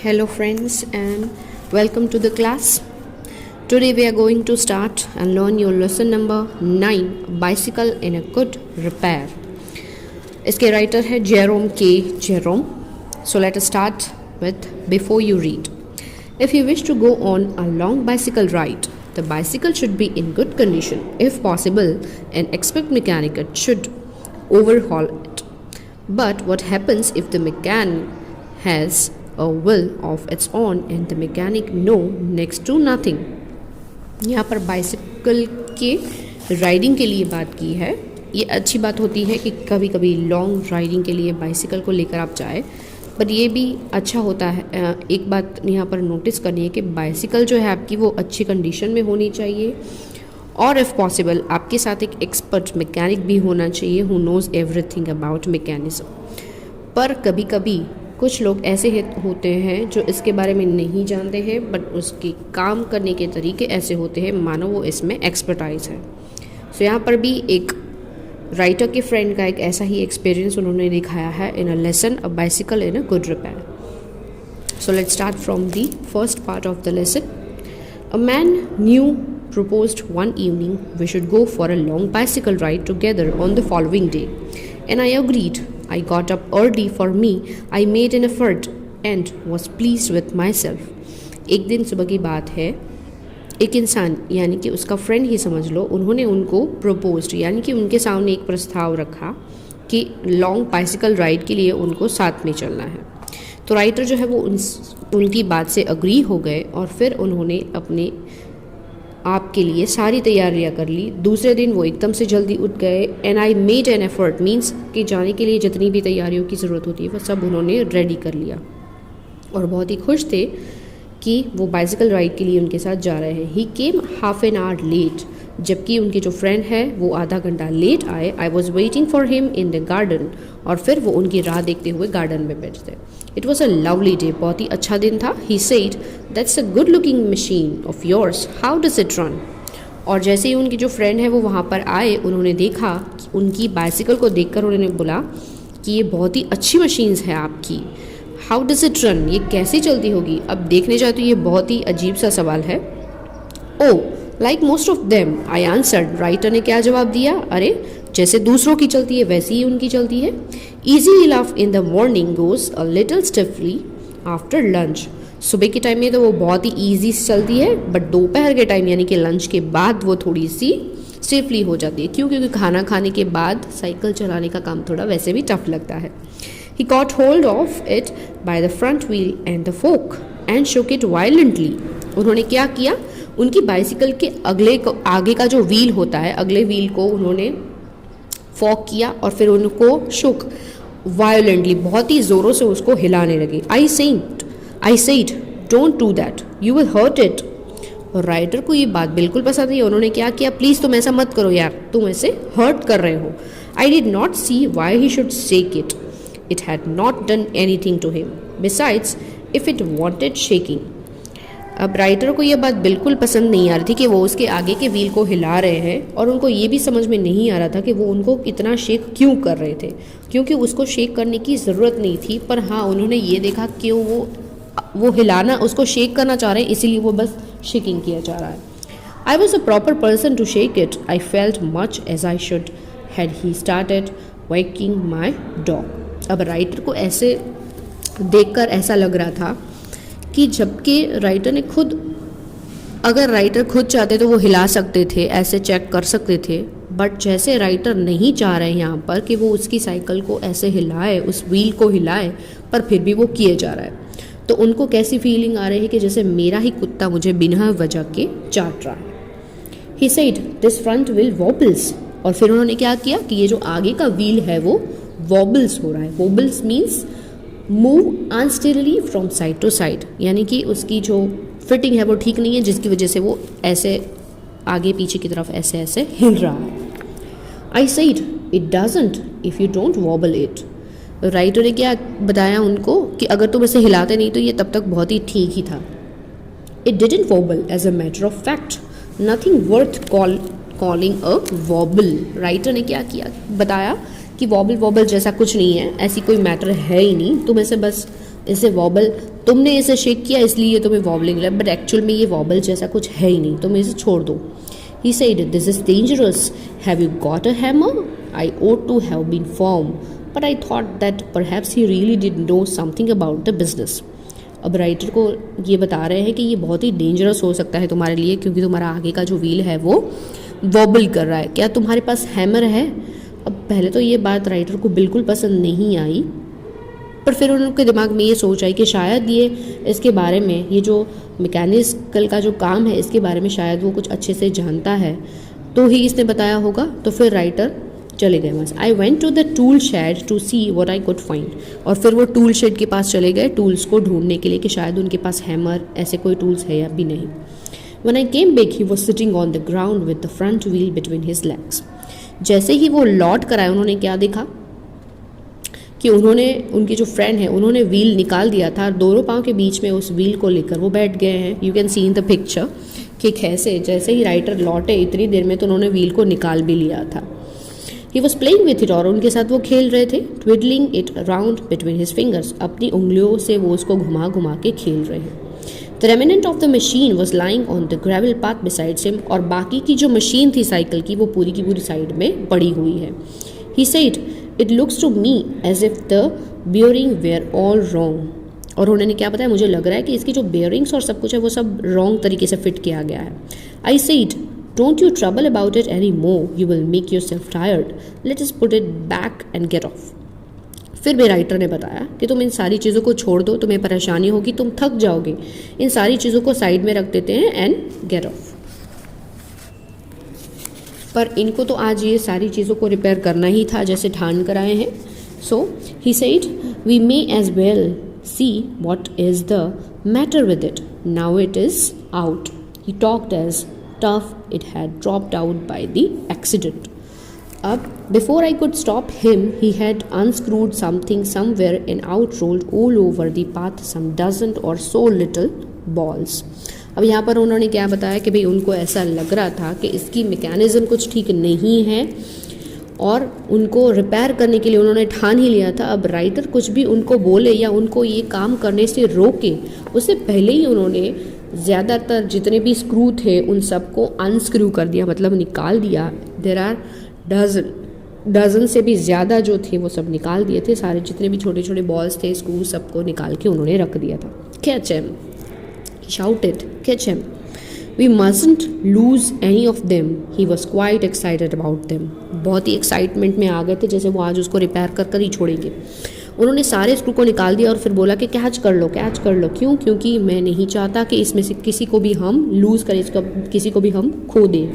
Hello friends and welcome to the class. Today we are going to start and learn your lesson number 9 Bicycle in a Good Repair. इसके writer है Jerome के Jerome. So let us start with before you read. If you wish to go on a long bicycle ride, the bicycle should be in good condition. If possible, an expert mechanic should overhaul it. But what happens if the mechanic has a will of its own and the mechanic know next to nothing? यहाँ पर bicycle के riding के लिए बात की है. ये अच्छी बात होती है कि कभी कभी लॉन्ग राइडिंग के लिए बाइसिकल को लेकर आप जाए, पर ये भी अच्छा होता है. एक बात यहाँ पर नोटिस करनी है कि बाइसिकल जो है आपकी वो अच्छी कंडीशन में होनी चाहिए और इफ़ पॉसिबल आपके साथ एक एक्सपर्ट मैकेनिक भी होना चाहिए who knows everything about mechanism. पर कभी कभी कुछ लोग ऐसे होते हैं जो इसके बारे में नहीं जानते हैं, बट उसके काम करने के तरीके ऐसे होते हैं मानो वो इसमें एक्सपर्टाइज है. सो यहाँ पर भी एक राइटर के फ्रेंड का एक ऐसा ही एक्सपीरियंस उन्होंने दिखाया है in a lesson a bicycle in a good repair. So let's start from the first part of the lesson. A man knew proposed one evening we should go for a long bicycle ride together on the following day, and I agreed. I got up early for me. I made an effort and was pleased with myself. एक दिन सुबह की बात है, एक इंसान यानी कि उसका फ्रेंड ही समझ लो, उन्होंने उनको प्रपोज्ड यानी कि उनके सामने एक प्रस्ताव रखा कि लॉन्ग बाइसिकल राइड के लिए उनको साथ में चलना है. तो राइटर जो है वो उनकी बात से अग्री हो गए और फिर उन्होंने अपने आपके लिए सारी तैयारियां कर ली. दूसरे दिन वो एकदम से जल्दी उठ गए. And I made an effort means कि जाने के लिए जितनी भी तैयारियों की ज़रूरत होती है वो सब उन्होंने रेडी कर लिया और बहुत ही खुश थे कि वो बाइसिकल राइड के लिए उनके साथ जा रहे हैं. ही केम हाफ एन आवर लेट, जबकि उनके जो फ्रेंड है वो आधा घंटा लेट आए. I was waiting for him in the garden, और फिर वो उनकी राह देखते हुए गार्डन में बैठते. It was a lovely day, बहुत ही अच्छा दिन था. He said that's a good looking machine of yours, how does it run? और जैसे ही उनकी जो फ्रेंड है वो वहाँ पर आए, उन्होंने देखा कि उनकी बाइसिकल को देखकर उन्होंने बोला कि ये बहुत ही अच्छी मशीन्स है आपकी. हाउ डज इट रन, ये कैसे चलती होगी? अब देखने जाए तो ये बहुत ही अजीब सा सवाल है. Oh like most of them, I answered. Writer ने क्या जवाब दिया? अरे जैसे दूसरों की चलती है वैसी ही उनकी चलती है. Easy enough in the morning, goes a little stiffly after lunch. सुबह के टाइम में तो वो बहुत ही ईजी चलती है, बट दोपहर के टाइम यानी कि लंच के बाद वो थोड़ी सी स्टिफली हो जाती है. क्यों? क्योंकि खाना खाने के बाद साइकिल चलाने का काम थोड़ा वैसे भी टफ लगता है. He caught hold of it by the front wheel and the fork and shook it violently. उन्होंने क्या किया? उनकी बाइसिकल के आगे का जो व्हील होता है, अगले व्हील को उन्होंने फॉक किया और फिर उनको शोक वायलेंटली, बहुत ही ज़ोरों से उसको हिलाने लगे. I said don't do that, you will hurt it. और राइटर को ये बात बिल्कुल पसंद नहीं. उन्होंने क्या किया? प्लीज़ तुम ऐसा मत करो यार, तुम ऐसे हर्ट कर रहे हो. I did not see why he should shake it. It had not done anything to him besides if it wanted shaking. अब राइटर को ये बात बिल्कुल पसंद नहीं आ रही थी कि वो उसके आगे के व्हील को हिला रहे हैं, और उनको ये भी समझ में नहीं आ रहा था कि वो उनको इतना शेक क्यों कर रहे थे, क्योंकि उसको शेक करने की ज़रूरत नहीं थी. पर हाँ, उन्होंने ये देखा कि वो हिलाना, उसको शेक करना चाह रहे हैं, इसीलिए वो बस शेकिंग किया जा रहा है. I was a proper person to shake it. I felt much as I should had he started whacking my dog. अब राइटर को ऐसे देखकर ऐसा लग रहा था कि जबकि राइटर ने अगर राइटर खुद चाहते तो वो हिला सकते थे, ऐसे चेक कर सकते थे, बट जैसे राइटर नहीं चाह रहे हैं यहाँ पर कि वो उसकी साइकिल को ऐसे हिलाए, उस व्हील को हिलाए, पर फिर भी वो किए जा रहा है. तो उनको कैसी फीलिंग आ रही है कि जैसे मेरा ही कुत्ता मुझे बिना वजह के चाट रहा है. He said this front wheel वॉबल्स. और फिर उन्होंने क्या किया कि ये जो आगे का व्हील है वो वॉबल्स हो रहा है. Wobbles means move unsteadily from side to side, यानी कि उसकी जो फिटिंग है वो ठीक नहीं है, जिसकी वजह से वो ऐसे आगे पीछे की तरफ ऐसे ऐसे हिल रहा है. I said it doesn't if you don't vowel it. Writer ने क्या बताया उनको कि अगर तुम इसे हिलाते नहीं तो ये तब तक बहुत ही ठीक ही था. It didn't wobble as a matter of fact, nothing worth calling a wobble. Writer ने क्या किया बताया कि वॉबल जैसा कुछ नहीं है, ऐसी कोई मैटर है ही नहीं, तुम ऐसे बस इसे वॉबल, तुमने इसे शेक किया इसलिए ये तुम्हें वॉबलिंग लगा, बट एक्चुअल में ये वॉबल जैसा कुछ है ही नहीं, तुम इसे छोड़ दो. He said, "This is dangerous. Have you got a hammer?" I ought to have been firm, but I thought that perhaps he really did know something about the business. अब राइटर को ये बता रहे हैं कि ये बहुत ही डेंजरस हो सकता है तुम्हारे लिए, क्योंकि तुम्हारा आगे का जो व्हील है वो वॉबल कर रहा है. क्या तुम्हारे पास हैमर है? अब पहले तो ये बात राइटर को बिल्कुल पसंद नहीं आई, पर फिर उनके दिमाग में ये सोच आई कि शायद ये इसके बारे में, ये जो मैकेनिकल का जो काम है इसके बारे में शायद वो कुछ अच्छे से जानता है, तो ही इसने बताया होगा. तो फिर राइटर चले गए वहाँ से. I went to the tool shed to see what I could find. और फिर वो टूल शेड के पास चले गए टूल्स को ढूंढने के लिए कि शायद उनके पास हैमर ऐसे कोई टूल्स है या भी नहीं. When I came back, he was sitting on the ground with the front wheel between his legs. जैसे ही वो लौट कर आए, उन्होंने क्या देखा कि उन्होंने, उनके जो फ्रेंड है उन्होंने व्हील निकाल दिया था, दोनों पाँव के बीच में उस व्हील को लेकर वो बैठ गए हैं. You can see in the picture कि कैसे जैसे ही राइटर लौटे इतनी देर में तो उन्होंने व्हील को निकाल भी लिया था. He was playing with it, और उनके साथ वो खेल रहे थे. Twiddling it around between his fingers, अपनी उंगलियों से वो उसको घुमा घुमा के खेल रहे हैं. The remnant of the machine was lying on the gravel path besides him, और बाकी की जो मशीन थी साइकिल की वो पूरी की पूरी साइड में पड़ी हुई है. He said, "It looks to me as if the bearing were all wrong." और उन्होंने क्या बताया, मुझे लग रहा है कि इसकी जो बेयरिंग्स और सब कुछ है वो सब रॉन्ग तरीके से फिट किया गया है. I said, "Don't you trouble about it any more. You will make yourself tired. Let us put it back and get off." फिर भी राइटर ने बताया कि तुम इन सारी चीज़ों को छोड़ दो, तुम्हें परेशानी होगी, तुम थक जाओगे, इन सारी चीज़ों को साइड में रख देते हैं एंड गेट ऑफ. पर इनको तो आज ये सारी चीज़ों को रिपेयर करना ही था जैसे ठान कर आए हैं. So he said, "We may as well see what is the matter with it. Now it is out." He talked as tough it had dropped out by the accident. अब before I could stop him, he had unscrewed something somewhere and out rolled all over the path some dozen or so little balls. अब यहाँ पर उन्होंने क्या बताया कि भाई उनको ऐसा लग रहा था कि इसकी मैकेनिज़्म कुछ ठीक नहीं है और उनको रिपेयर करने के लिए उन्होंने ठान ही लिया था. अब राइटर कुछ भी उनको बोले या उनको ये काम करने से रोके, उससे पहले ही उन्होंने ज़्यादातर जितने भी स्क्रू थे उन सबको अनस्क्रू कर दिया, मतलब निकाल दिया. देयर आर डजन से भी ज़्यादा जो थे वो सब निकाल दिए थे. सारे जितने भी छोटे छोटे बॉल्स थे, स्क्रू, सबको निकाल के उन्होंने रख दिया था. Catch him, he shouted, "Catch him. We mustn't lose any of them." He was quite excited about them. बहुत ही एक्साइटमेंट में आ गए थे, जैसे वो आज उसको रिपेयर कर कर ही छोड़ेंगे. उन्होंने सारे स्क्रू को निकाल दिया और फिर बोला कि कैच कर लो, कैच कर लो. क्यों? क्योंकि मैं नहीं चाहता कि इसमें से किसी को भी हम लूज़ करें, किसी को भी हम खो दें.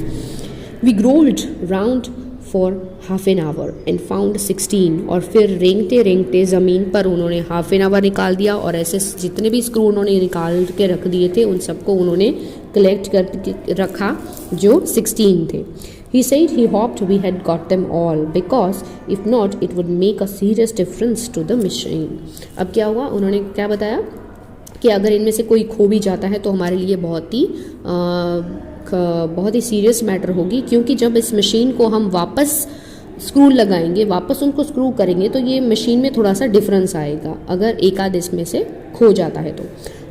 We rolled round for half an hour and found 16. और फिर रेंगते रेंगते ज़मीन पर उन्होंने हाफ एन आवर निकाल दिया और ऐसे जितने भी स्क्रू उन्होंने निकाल के रख दिए थे उन सबको उन्होंने कलेक्ट कर रखा, जो 16 थे. He said he hoped we had got them all because if not it would make a serious difference to the machine. अब क्या हुआ, उन्होंने क्या बताया कि अगर इनमें से कोई खो भी जाता है तो हमारे लिए बहुत ही सीरियस मैटर होगी, क्योंकि जब इस मशीन को हम वापस स्क्रू लगाएंगे, वापस उनको स्क्रू करेंगे तो ये मशीन में थोड़ा सा डिफरेंस आएगा अगर एक आध इसमें से खो जाता है तो.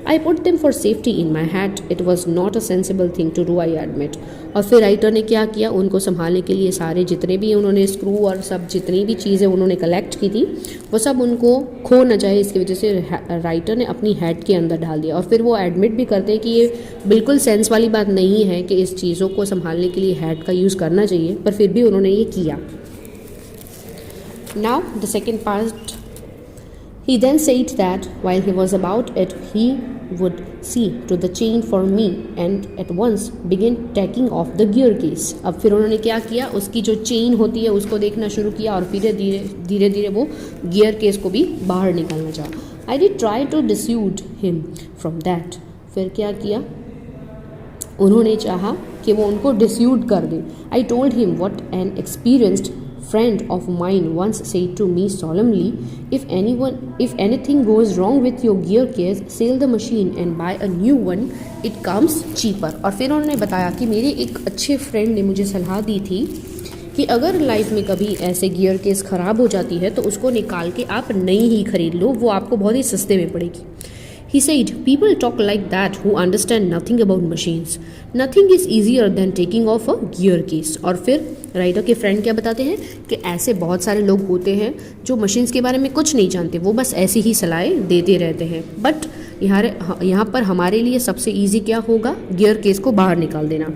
I put them for safety in my hat. It was not a sensible thing to do, I admit. और फिर राइटर ने क्या किया, उनको संभालने के लिए सारे जितने भी उन्होंने स्क्रू और सब जितनी भी चीज़ें उन्होंने कलेक्ट की थी वो सब उनको खो न जाए, इसकी वजह से राइटर ने अपनी हैट के अंदर डाल दिया. और फिर वो एडमिट भी करते हैं कि ये बिल्कुल सेंस वाली बात नहीं है कि इस चीज़ों को संभालने के लिए हैट का यूज़ करना चाहिए, पर फिर भी उन्होंने ये किया. Now the second part. He then said that while he was about it, he would see to the chain for me and at once begin taking off the gear case. अब फिर उन्होंने क्या किया, उसकी जो चेन होती है उसको देखना शुरू किया और फिर धीरे धीरे वो गियर केस को भी बाहर निकालना चाहा. I did try to dissuade him from that. फिर क्या किया, उन्होंने चाहा कि वो उनको डिस्यूड कर दे. I told him what an experienced friend of mine once said to me solemnly, if anything goes wrong with your gear case, sell the machine and buy a new one, it comes cheaper. और फिर उन्होंने बताया कि मेरे एक अच्छे friend ने मुझे सलाह दी थी कि अगर लाइफ में कभी ऐसे गियर केस ख़राब हो जाती है तो उसको निकाल के आप नई ही खरीद लो, वो आपको बहुत ही सस्ते में पड़ेगी। He said, people talk like that who understand nothing about machines. Nothing is easier than taking off a gear case. और फिर राइटर के फ्रेंड क्या बताते हैं कि ऐसे बहुत सारे लोग होते हैं जो मशीन्स के बारे में कुछ नहीं जानते, वो बस ऐसी ही सलाहें देते रहते हैं। बट यहाँ पर हमारे लिए सबसे ईजी क्या होगा, गियर केस को बाहर निकाल देना।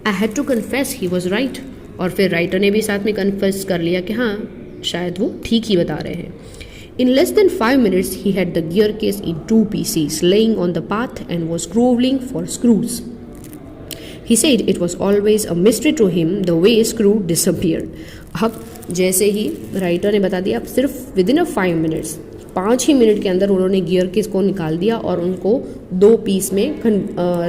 I had to confess he was right. और फिर राइटर ने भी साथ में कन्फेस कर लिया कि हाँ, शायद वो ठीक ही बता रहे हैं। In less than 5 minutes, he had the gear case in 2 pieces, laying on the path and was groveling for screws. He said it was always a mystery to him the way screw disappeared. अब जैसे ही writer ने बता दिया, सिर्फ within 5 minutes, 5 ही minute के अंदर उन्होंने gear case को निकाल दिया और उनको 2 पीस में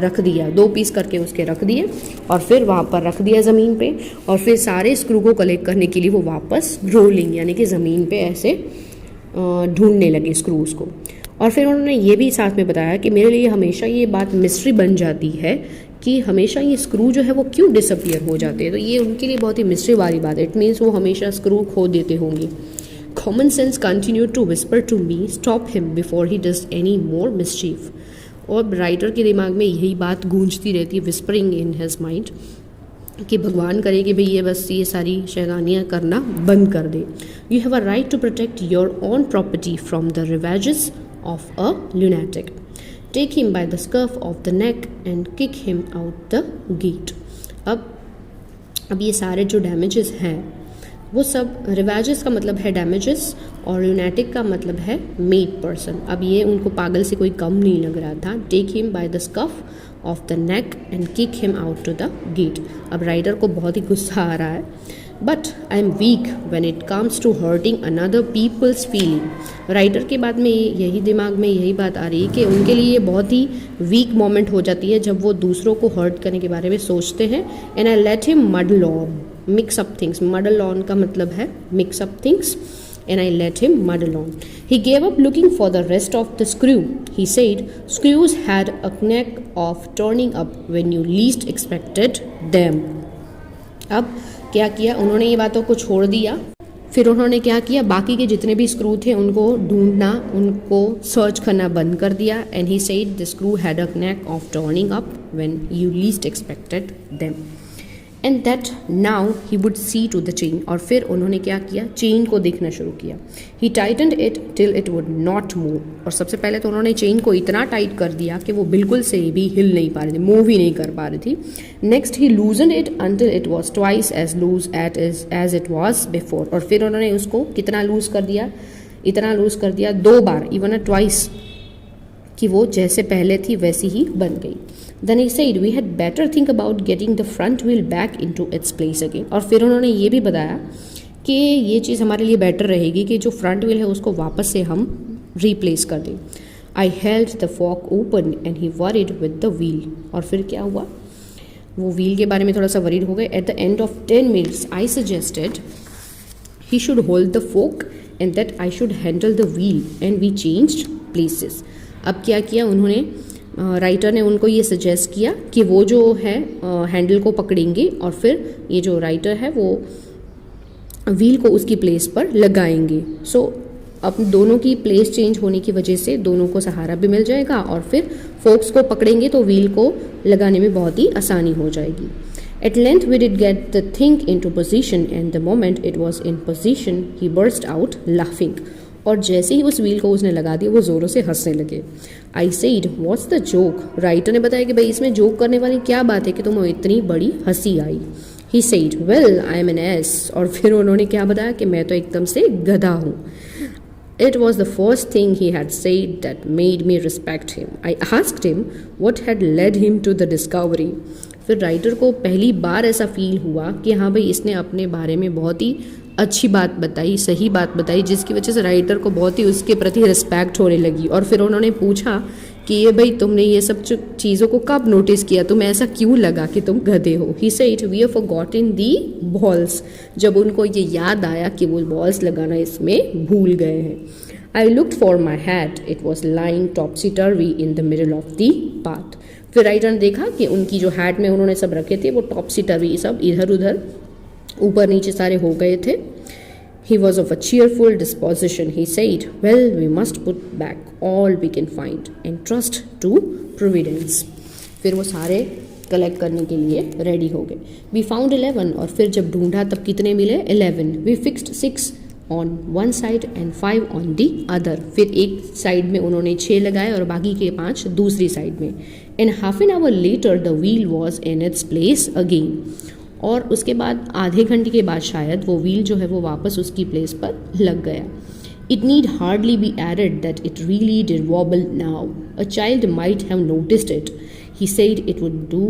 रख दिया, 2 पीस करके उसके रख दिए और फिर वहाँ पर रख दिया ज़मीन पे। और फिर सारे स्क्रू को कलेक्ट करने के लिए वो वापस रोलिंग यानी कि ज़मीन पे ऐसे ढूंढने लगे स्क्रूज़ को। और फिर उन्होंने ये भी साथ में बताया कि मेरे लिए हमेशा ये बात मिस्ट्री बन जाती है कि हमेशा ये स्क्रू जो है वो क्यों डिसअपियर हो जाते हैं। तो ये उनके लिए बहुत ही मिस्ट्री वाली बात है। इट मीन्स वो हमेशा स्क्रू खो देते होंगे। Common sense continued to whisper to me, stop him before he does any more mischief. और राइटर के दिमाग में यही बात गूंजती रहती है, विस्परिंग इन हिज माइंड, कि भगवान करे कि भाई ये बस ये सारी शैतानियाँ करना बंद कर दे। You have a right to protect your own property from the ravages of a lunatic. Take him by the scruff of the neck and kick him out the gate. अब ये सारे जो डैमेजेस हैं वो सब, रिवेजेस का मतलब है डैमेजेस और लुनेटिक का मतलब है मेड पर्सन। अब ये उनको पागल से कोई कम नहीं लग रहा था। Take him by the scruff of the neck and kick him out to the gate. अब राइटर को बहुत ही गुस्सा आ रहा है। But I am weak when it comes to hurting another people's feeling. Writer के बाद में यही दिमाग में यही बात आ रही है कि उनके लिए ये बहुत ही वीक मोमेंट हो जाती है जब वो दूसरों को हर्ट करने के बारे में सोचते हैं। And I let him muddle on, mix up things. Muddle on का मतलब है mix up things. And I let him muddle on. He gave up looking for the rest of the screw. He said screws had a knack of turning up when you least expected them. अब क्या किया उन्होंने, ये बातों को छोड़ दिया। फिर उन्होंने क्या किया, बाकी के जितने भी स्क्रू थे उनको ढूंढना, उनको सर्च करना बंद कर दिया। And he said the screw had a knack of turning up when you least expected them. And that now he would see to the chain. और फिर उन्होंने क्या किया, चेन को देखना शुरू किया। He tightened it till it would not move. और सबसे पहले तो उन्होंने चेन को इतना टाइट कर दिया कि वो बिल्कुल से भी हिल नहीं पा रही थी, मूव ही नहीं कर पा रही थी। Next he loosened it until it was twice as loose as it was before. और फिर उन्होंने उसको कितना लूज कर दिया, इतना लूज कर दिया 2 बार, इवन अ ट्वाइस, कि वो जैसे पहले थी वैसी ही बन गई। Then he said we had better think about getting the front wheel back into its place again. और फिर उन्होंने ये भी बताया कि ये चीज़ हमारे लिए बेटर रहेगी कि जो फ्रंट व्हील है उसको वापस से हम रिप्लेस कर दें। I held the fork open and he worried with the wheel. और फिर क्या हुआ, वो व्हील के बारे में थोड़ा सा वरीड हो गए। At the end of 10 minutes I suggested he should hold the fork and that I should handle the wheel and we changed places. अब क्या किया उन्होंने, राइटर ने उनको ये सजेस्ट किया कि वो जो है हैंडल को पकड़ेंगे और फिर ये जो राइटर है वो व्हील को उसकी प्लेस पर लगाएंगे। सो अब दोनों की प्लेस चेंज होने की वजह से दोनों को सहारा भी मिल जाएगा और फिर फोक्स को पकड़ेंगे तो व्हील को लगाने में बहुत ही आसानी हो जाएगी। At length we did get the thing into position and the moment it was in position he burst out laughing. और जैसे ही उस व्हील को उसने लगा दिया वो ज़ोरों से हंसने लगे। I said what's the joke. Writer ने बताया कि भाई इसमें जोक करने वाली क्या बात है कि तुम्हें इतनी बड़ी हंसी आई। He said well I am N S. और फिर उन्होंने क्या बताया कि मैं तो एकदम से गधा हूँ। It was the first thing he had said that made me respect him. I asked him what had led him to the discovery. फिर राइटर को पहली बार ऐसा फील हुआ कि हाँ भाई इसने अपने बारे में बहुत ही अच्छी बात बताई, सही बात बताई, जिसकी वजह से राइटर को बहुत ही उसके प्रति रिस्पेक्ट होने लगी। और फिर उन्होंने पूछा कि ये भाई तुमने ये सब चीज़ों को कब नोटिस किया, तुम्हें ऐसा क्यों लगा कि तुम गधे हो। He said we have forgotten the balls. जब उनको ये याद आया कि वो बॉल्स लगाना इसमें भूल गए हैं। I looked for my hat, it was lying टॉपसी टर्वी in the middle of the path. फिर राइटर ने देखा कि उनकी जो हैट में उन्होंने सब रखे थे वो टॉपसी टर्वी सब इधर उधर ऊपर नीचे सारे हो गए थे. He was of a cheerful disposition. He said, "Well, we must put back all we can find and trust to Providence." फिर वो सारे कलेक्ट करने के लिए रेडी हो गए. We found 11 और फिर जब ढूंढा तब कितने मिले? 11. We fixed 6 on one side and 5 on the other. फिर एक साइड में उन्होंने 6 लगाए और बाकी के 5 दूसरी साइड में. And half an hour later the wheel was in its place again. और उसके बाद आधे घंटे के बाद शायद वो व्हील जो है वो वापस उसकी प्लेस पर लग गया. It need hardly be added that it really did wobble now. A child might have noticed it. He said it would do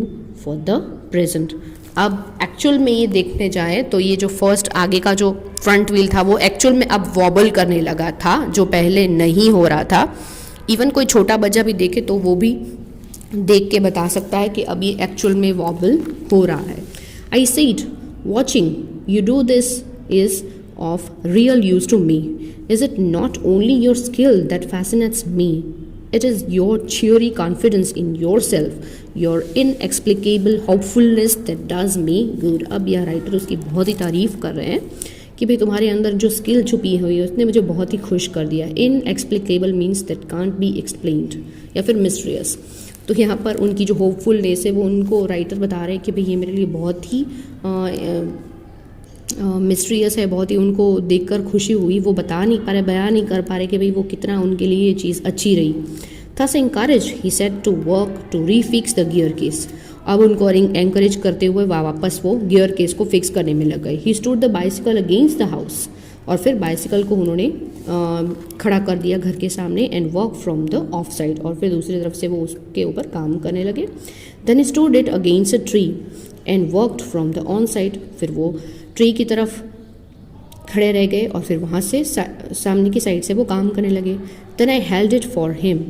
for the present. अब एक्चुअल में ये देखने जाए तो ये जो फर्स्ट आगे का जो फ्रंट व्हील था वो एक्चुअल में अब वॉबल करने लगा था, जो पहले नहीं हो रहा था. इवन कोई छोटा बच्चा भी देखे तो वो भी देख के बता सकता है कि अब ये एक्चुअल में वॉबल हो रहा है. I said, "Watching you do this is of real use to me. Is it not only your skill that fascinates me? It is your cheery confidence in yourself, your inexplicable hopefulness that does me good." अब यह writer उसकी बहुत ही तारीफ कर रहे हैं कि भाई तुम्हारे अंदर जो स्किल छुपी हुई है उसने मुझे बहुत ही खुश कर दिया. Inexplicable means that can't be explained या फिर मिस्टीरियस. तो यहाँ पर उनकी जो होपफुलनेस है वो उनको राइटर बता रहे हैं कि भाई ये मेरे लिए बहुत ही मिस्टीरियस है, बहुत ही उनको देखकर खुशी हुई. वो बता नहीं पा रहे, बयान नहीं कर पा रहे कि भाई वो कितना उनके लिए ये चीज़ अच्छी रही. Thus encouraged, he said to work to refix the gear case. अब उनको एंकरेज करते हुए वापस वो गियर केस को फिक्स करने में लग गए. He stood the bicycle against the house. और फिर बाइसिकल को उन्होंने खड़ा कर दिया घर के सामने. And work from the of side, और फिर दूसरी तरफ से वो उसके ऊपर काम करने लगे. Then stood it against a tree and worked from the on side. फिर वो ट्री की तरफ खड़े रह गए और फिर वहाँ से सामने की साइड से वो काम करने लगे. Then I held it for him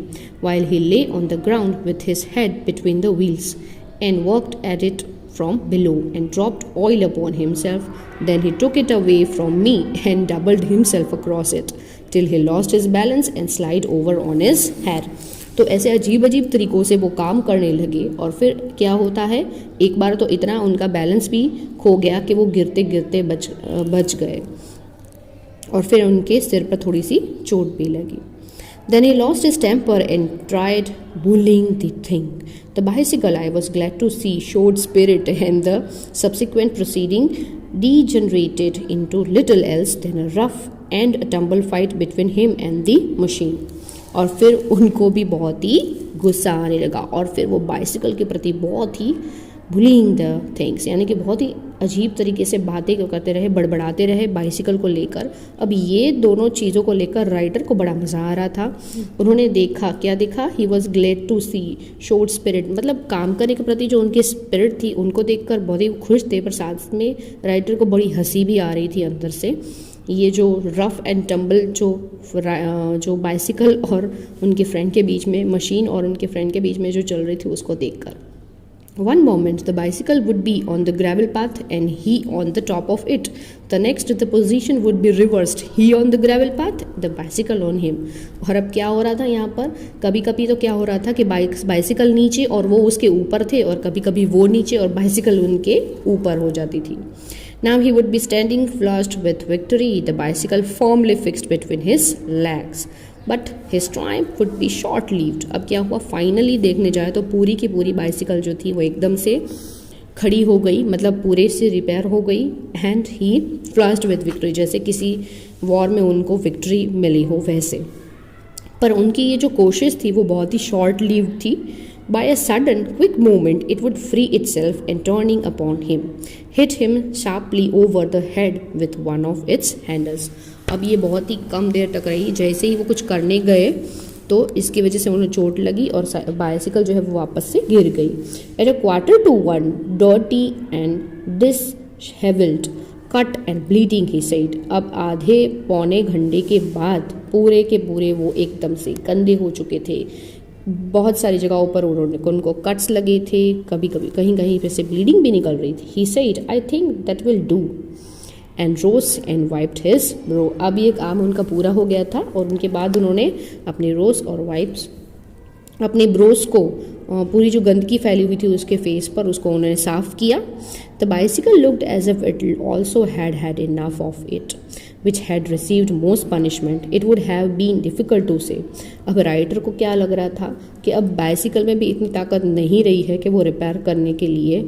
while he lay on the ground with his head between the wheels and worked at it from below and dropped oil upon himself. Then he took it away from me and doubled himself across it till he lost his balance and slid over on his hair. तो ऐसे अजीब अजीब तरीक़ों से वो काम करने लगे और फिर क्या होता है, एक बार तो इतना उनका बैलेंस भी खो गया कि वो गिरते गिरते बच गए और फिर उनके सिर पर थोड़ी सी चोट भी लगी. Then he lost his temper and tried bullying the thing. The bicycle, I was glad to see, showed spirit, and the subsequent proceeding degenerated into little else than a rough and a tumble fight between him and the machine. और फिर उनको भी बहुत ही गुस्सा आने लगा और फिर वो बाइसिकल के प्रति बहुत ही बुलिंग द थिंग्स, यानी कि बहुत ही अजीब तरीके से बातें करते रहे, बड़बड़ाते रहे बाइसिकल को लेकर. अब ये दोनों चीज़ों को लेकर राइटर को बड़ा मज़ा आ रहा था. उन्होंने देखा, क्या देखा? He was glad to see showed spirit, मतलब काम करने के प्रति जो उनकी स्पिरिट थी उनको देखकर बहुत ही खुश थे, पर साथ में राइटर को बड़ी हंसी भी आ रही थी अंदर से. ये जो रफ़ एंड टम्बल जो बाइसिकल और उनके फ्रेंड के बीच में, मशीन और उनके फ्रेंड के बीच में जो चल रही थी उसको देखकर. One moment the bicycle would be on the gravel path and he on the top of it. The next the position would be reversed. He on the gravel path, the bicycle on him. और अब क्या हो रहा था यहाँ पर, कभी कभी तो क्या हो रहा था कि बाइसिकल नीचे और वो उसके ऊपर थे और कभी कभी वो नीचे और बाइसिकल उनके ऊपर हो जाती थी. Now he would be standing flushed with victory, the bicycle firmly fixed between his legs. But his Triumph would be short lived. अब क्या हुआ, फाइनली देखने जाए तो पूरी की पूरी बाइसिकल जो थी वो एकदम से खड़ी हो गई, मतलब पूरे से रिपेयर हो गई. And he flushed with victory, जैसे किसी वॉर में उनको विक्ट्री मिली हो वैसे. पर उनकी ये जो कोशिश थी वो बहुत ही शॉर्ट लिव्ड थी. By a sudden, quick movement, it would free itself and turning upon him, hit him sharply over the head with one of its handles. अब ये बहुत ही कम देर तक रही. जैसे ही वो कुछ करने गए तो इसकी वजह से उन्हें चोट लगी और बाइसिकल जो है वो वापस से गिर गई. At 1:45, dirty and disheveled, cut and bleeding, he said. अब आधे पौने घंटे के बाद पूरे के पूरे वो एकदम से गंदे हो चुके थे. बहुत सारी जगहों पर उनको कट्स लगे थे, कभी कभी कहीं कहीं पे से ब्लीडिंग भी निकल रही थी. He said, I think that will do, and rose and wiped his brow. अब ये काम उनका पूरा हो गया था और उनके बाद उन्होंने अपने रोज और वाइप्स अपने ब्रोस को पूरी जो गंदगी फैली हुई थी उसके फेस पर उसको उन्होंने साफ किया. The bicycle looked as if it also had enough of it which had received most punishment. It would have been difficult to say. अब राइटर को क्या लग रहा था कि अब बाइसिकल में भी इतनी ताकत नहीं रही है कि वो रिपेयर करने के लिए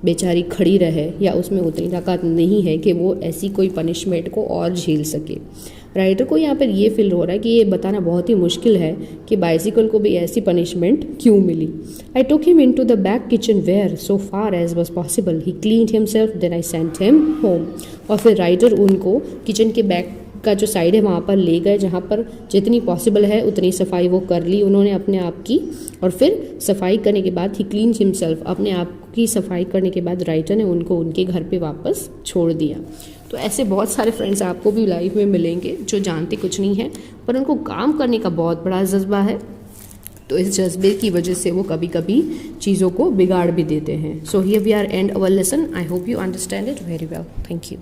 बेचारी खड़ी रहे, या उसमें उतनी ताकत नहीं है कि वो ऐसी कोई पनिशमेंट को और झेल सके. राइटर को यहाँ पर ये फील हो रहा है कि ये बताना बहुत ही मुश्किल है कि बाइसिकल को भी ऐसी पनिशमेंट क्यों मिली. I took him into the back kitchen where so far as was possible he cleaned himself then I sent him home. और फिर राइटर उनको किचन के बैक का जो साइड है वहाँ पर ले गए, जहाँ पर जितनी पॉसिबल है उतनी सफाई वो कर ली उन्होंने अपने आप की. और फिर सफाई करने के बाद ही क्लीन हिमसेल्फ, अपने आप की सफाई करने के बाद राइटर ने उनको उनके घर पे वापस छोड़ दिया. तो ऐसे बहुत सारे फ्रेंड्स आपको भी लाइफ में मिलेंगे जो जानते कुछ नहीं है पर उनको काम करने का बहुत बड़ा जज्बा है. तो इस जज्बे की वजह से वो कभी कभी चीज़ों को बिगाड़ भी देते हैं. So here we are and our lesson. I hope you understand it very well. Thank you.